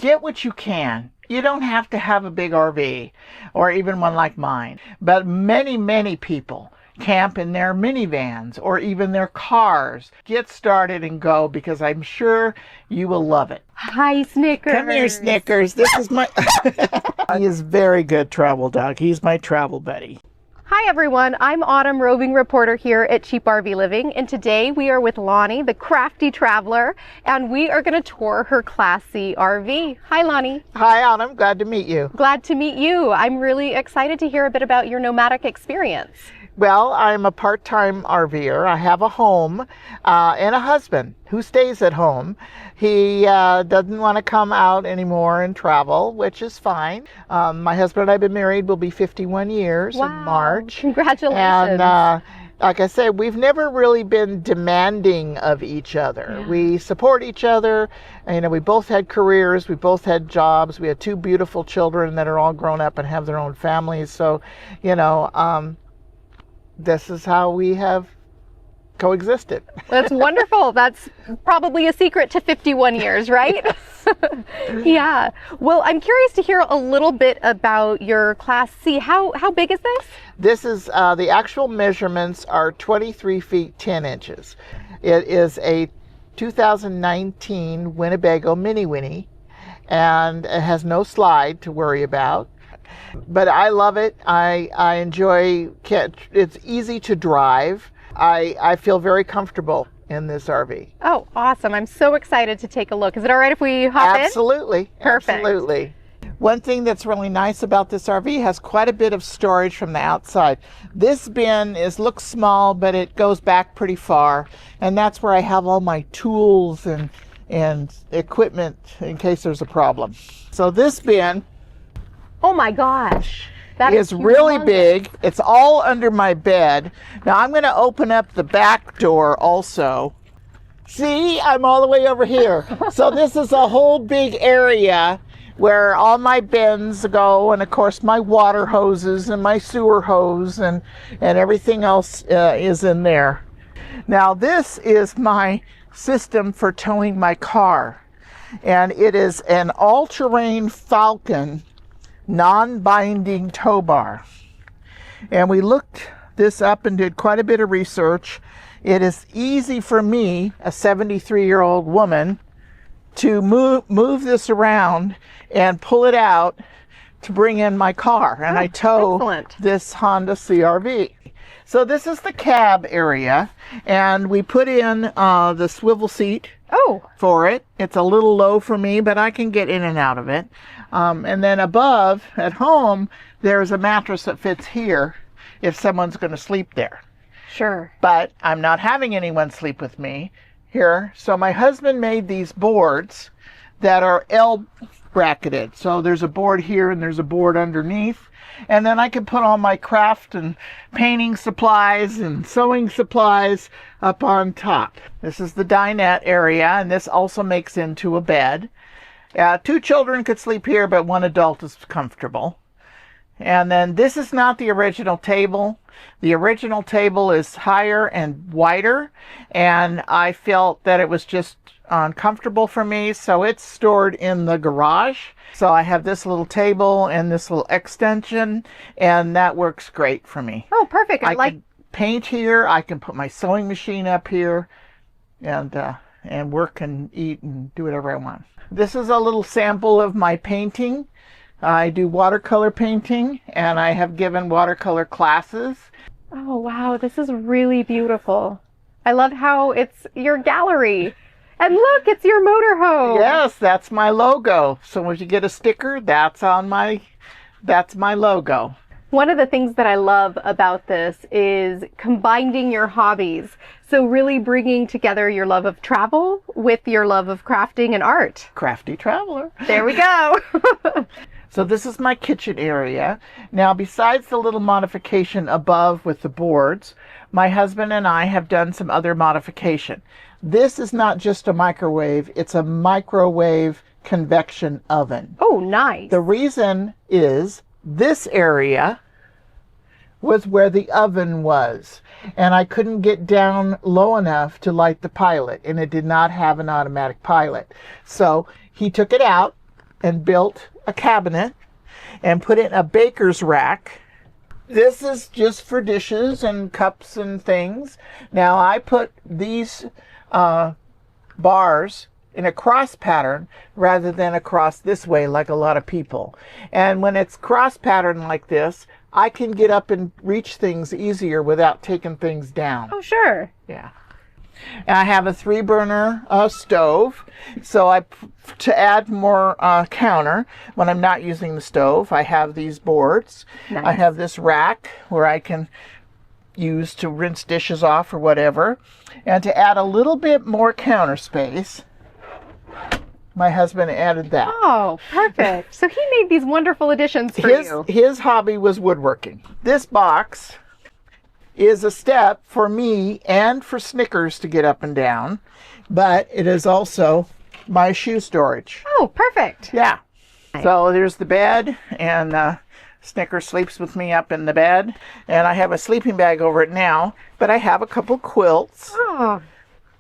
get what you can. You don't have to have a big RV or even one like mine, but many people camp in their minivans or even their cars. Get started and go, because I'm sure you will love it. Hi, Snickers. Come here, Snickers. This is my... He is very good travel dog. He's my travel buddy. Hi everyone, I'm Autumn, roving reporter here at CheapRVLiving, and today we are with Lani, the crafty traveler, and we are going to tour her Class C RV. Hi Lani. Hi Autumn, glad to meet you. Glad to meet you. I'm really excited to hear a bit about your nomadic experience. Well, I'm a part-time RVer. I have a home and a husband who stays at home. He doesn't want to come out anymore and travel, which is fine. My husband and I have been married, will be 51 years in March. Congratulations. And like I said, we've never really been demanding of each other. Yeah. We support each other. And, you know, we both had careers, we both had jobs. We had two beautiful children that are all grown up and have their own families. So, you know, this is how we have coexisted. That's wonderful. That's probably a secret to 51 years, right? Yeah. Well, I'm curious to hear a little bit about your Class C. How big is this? This is, the actual measurements are 23 feet 10 inches. It is a 2019 Winnebago Mini Winnie, and it has no slide to worry about. But I love it. I enjoy it. It's easy to drive. I feel very comfortable in this RV. Oh, awesome. I'm so excited to take a look. Is it all right if we hop in? Absolutely. Perfect. Absolutely. One thing that's really nice about this RV has quite a bit of storage from the outside. This bin looks small, but it goes back pretty far. And that's where I have all my tools and equipment in case there's a problem. So this bin, oh my gosh. That is really big. It's all under my bed. Now I'm going to open up the back door also. See, I'm all the way over here. So this is a whole big area where all my bins go, and of course my water hoses and my sewer hose and everything else is in there. Now this is my system for towing my car, and it is an all-terrain Falcon non-binding tow bar. And we looked this up and did quite a bit of research. It is easy for me, a 73-year-old woman, to move this around and pull it out to bring in my car. And I tow this Honda CR-V. So this is the cab area, and we put in the swivel seat for it. It's a little low for me, but I can get in and out of it. And then above, at home, there's a mattress that fits here if someone's going to sleep there. Sure. But I'm not having anyone sleep with me here. So my husband made these boards that are L-bracketed. So there's a board here and there's a board underneath. And then I can put all my craft and painting supplies and sewing supplies up on top. This is the dinette area, and this also makes into a bed. Two children could sleep here, but one adult is comfortable. And then this is not the original table. The original table is higher and wider, and I felt that it was just uncomfortable for me, so it's stored in the garage. So I have this little table and this little extension, and that works great for me. Oh, perfect. I can paint here. I can put my sewing machine up here and work and eat and do whatever I want. This is a little sample of my painting. I do watercolor painting, and I have given watercolor classes. Oh, wow. This is really beautiful. I love how it's your gallery. And look, it's your motorhome. Yes, that's my logo. So if you get a sticker, that's my logo. One of the things that I love about this is combining your hobbies. So really bringing together your love of travel with your love of crafting and art. Crafty traveler. There we go. So this is my kitchen area. Now, besides the little modification above with the boards, my husband and I have done some other modification. This is not just a microwave, it's a microwave convection oven. Oh, nice. The reason is this area was where the oven was, and I couldn't get down low enough to light the pilot, and it did not have an automatic pilot. So he took it out and built a cabinet and put it in a baker's rack. This is just for dishes and cups and things. Now I put these bars in a cross pattern rather than across this way like a lot of people. And when it's cross pattern like this, I can get up and reach things easier without taking things down. Oh, sure. Yeah. And I have a 3-burner stove. So to add more counter, when I'm not using the stove, I have these boards. Nice. I have this rack where I can use to rinse dishes off or whatever. And to add a little bit more counter space, my husband added that. Oh, perfect. So he made these wonderful additions for you. His hobby was woodworking. This box is a step for me and for Snickers to get up and down, but it is also my shoe storage. Oh, perfect. Yeah. So there's the bed, and Snickers sleeps with me up in the bed, and I have a sleeping bag over it now, but I have a couple quilts. Oh,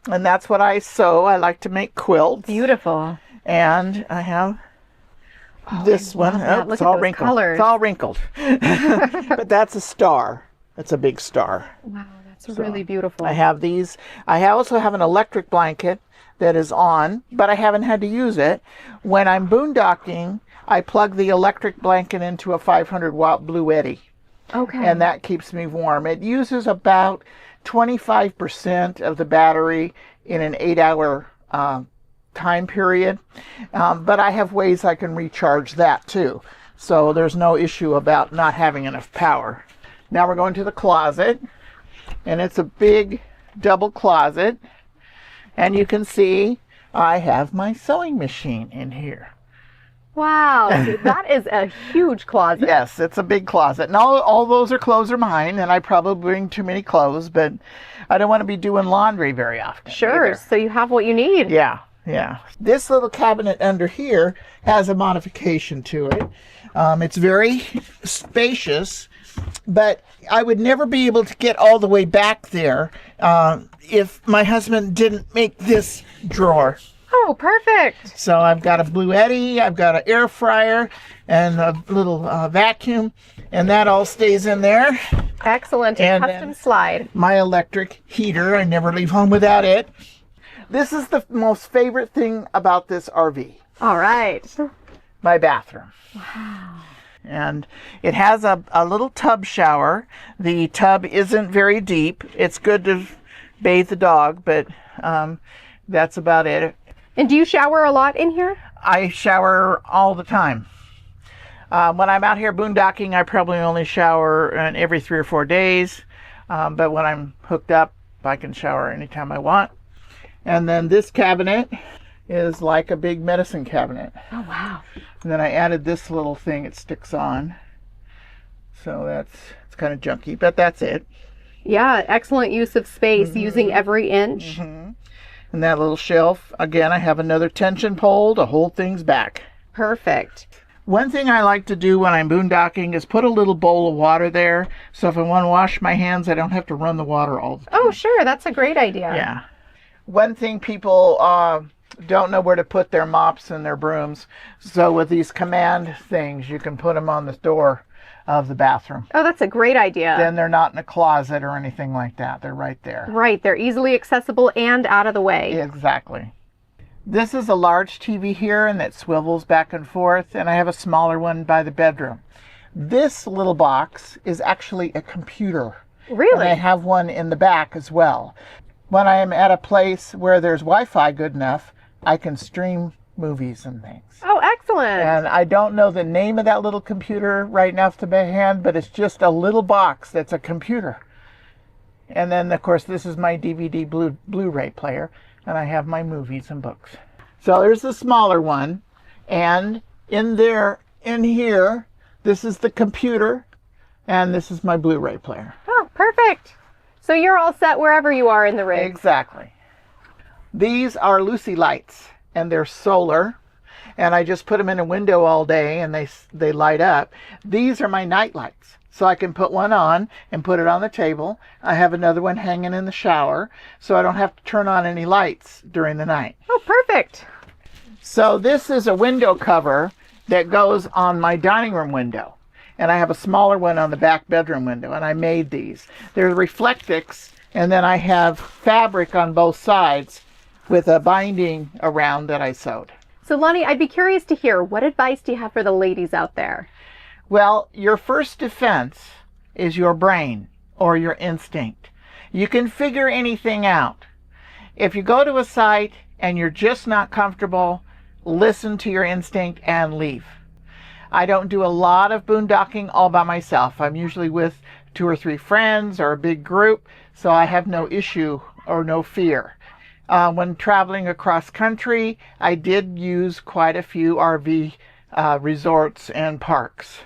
And that's what I sew. I like to make quilts. beautiful. And I have this one. that. Oh, Look it's at all those wrinkled. colors. It's all wrinkled. But that's a star. It's a big star. Wow, that's really beautiful. I have these. I also have an electric blanket that is on, but I haven't had to use it. When I'm boondocking, I plug the electric blanket into a 500-watt Bluetti. Okay. And that keeps me warm. It uses about 25% of the battery in an 8-hour time period. But I have ways I can recharge that too. So there's no issue about not having enough power. Now we're going to the closet. And it's a big double closet. And you can see I have my sewing machine in here. Wow, that is a huge closet. Yes, it's a big closet. And all those clothes are mine, and I probably bring too many clothes, but I don't want to be doing laundry very often. Sure, either. so you have what you need. Yeah. This little cabinet under here has a modification to it. It's very spacious, but I would never be able to get all the way back there if my husband didn't make this drawer. Oh, perfect. So I've got a Bluetti, I've got an air fryer, and a little vacuum, and that all stays in there. Excellent. And Custom slide. My electric heater, I never leave home without it. This is the most favorite thing about this RV, All right. my bathroom. Wow. And it has a little tub shower. The tub isn't very deep. It's good to bathe the dog, but that's about it. And do you shower a lot in here? I shower all the time. When I'm out here boondocking, I probably only shower every 3 or 4 days. But when I'm hooked up, I can shower anytime I want. And then this cabinet is like a big medicine cabinet. Oh, wow. And then I added this little thing it sticks on. So it's kind of junky, but that's it. Yeah, excellent use of space, using every inch. And that little shelf, again, I have another tension pole to hold things back. Perfect. One thing I like to do when I'm boondocking is put a little bowl of water there, so if I want to wash my hands, I don't have to run the water all the time. Oh, sure. That's a great idea. Yeah. One thing people don't know where to put their mops and their brooms, so with these command things, you can put them on the door of the bathroom. Oh, that's a great idea. Then they're not in a closet or anything like that. They're right there. Right. They're easily accessible and out of the way. Exactly. This is a large TV here, and it swivels back and forth, and I have a smaller one by the bedroom. This little box is actually a computer. Really? And I have one in the back as well. When I am at a place where there's Wi-Fi good enough, I can stream movies and things. Oh, excellent. And I don't know the name of that little computer right now off the hand, but it's just a little box that's a computer. And then, of course, this is my DVD Blu-ray player, and I have my movies and books. So there's the smaller one, and in here, this is the computer, and this is my Blu-ray player. Oh, perfect. So you're all set wherever you are in the rig. Exactly. These are Luci Lights, and they're solar, and I just put them in a window all day, and they light up. These are my night lights, so I can put one on and put it on the table. I have another one hanging in the shower, so I don't have to turn on any lights during the night. Oh, perfect. So this is a window cover that goes on my dining room window. And I have a smaller one on the back bedroom window, and I made these. They're Reflectix, and then I have fabric on both sides with a binding around that I sewed. So Lani, I'd be curious to hear, what advice do you have for the ladies out there? Well, your first defense is your brain or your instinct. You can figure anything out. If you go to a site and you're just not comfortable, listen to your instinct and leave. I don't do a lot of boondocking all by myself. I'm usually with 2 or 3 friends or a big group, so I have no issue or no fear. When traveling across country, I did use quite a few RV resorts and parks.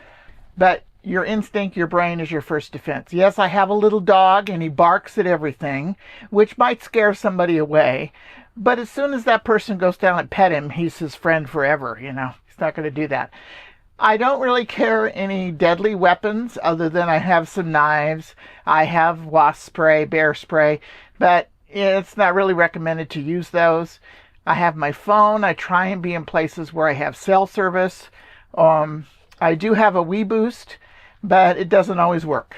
But your instinct, your brain is your first defense. Yes, I have a little dog and he barks at everything, which might scare somebody away. But as soon as that person goes down and pet him, he's his friend forever, you know. He's not going to do that. I don't really carry any deadly weapons other than I have some knives. I have wasp spray, bear spray, but it's not really recommended to use those. I have my phone. I try and be in places where I have cell service. I do have a WeBoost, but it doesn't always work.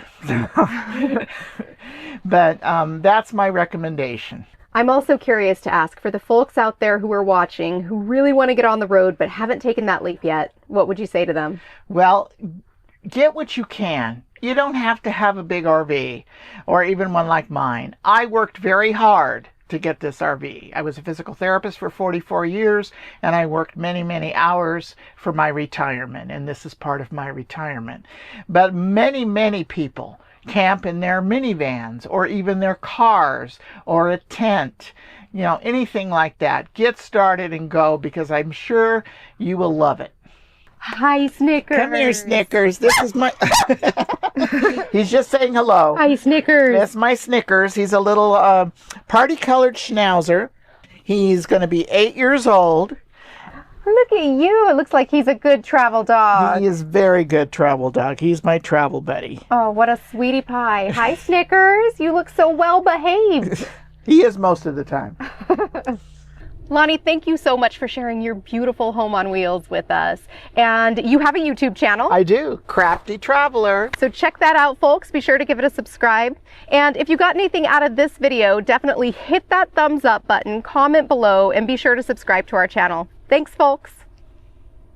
But that's my recommendation. I'm also curious to ask, for the folks out there who are watching, who really want to get on the road but haven't taken that leap yet, what would you say to them? Well, get what you can. You don't have to have a big RV or even one like mine. I worked very hard to get this RV. I was a physical therapist for 44 years, and I worked many, many hours for my retirement, and this is part of my retirement. But many, many people camp in their minivans or even their cars or a tent, you know, anything like that. Get started and go, because I'm sure you will love it. Hi, Snickers. Come here, Snickers. This is my... He's just saying hello. Hi, Snickers. That's my Snickers. He's a little party-colored schnauzer. He's going to be 8 years old. Look at you. It looks like he's a good travel dog. He is very good travel dog. He's my travel buddy. Oh, what a sweetie pie. Hi, Snickers. You look so well behaved. He is most of the time. Lani, thank you so much for sharing your beautiful home on wheels with us. And you have a YouTube channel. I do. Crafty Traveler. So check that out, folks. Be sure to give it a subscribe. And if you got anything out of this video, definitely hit that thumbs up button, comment below, and be sure to subscribe to our channel. Thanks, folks.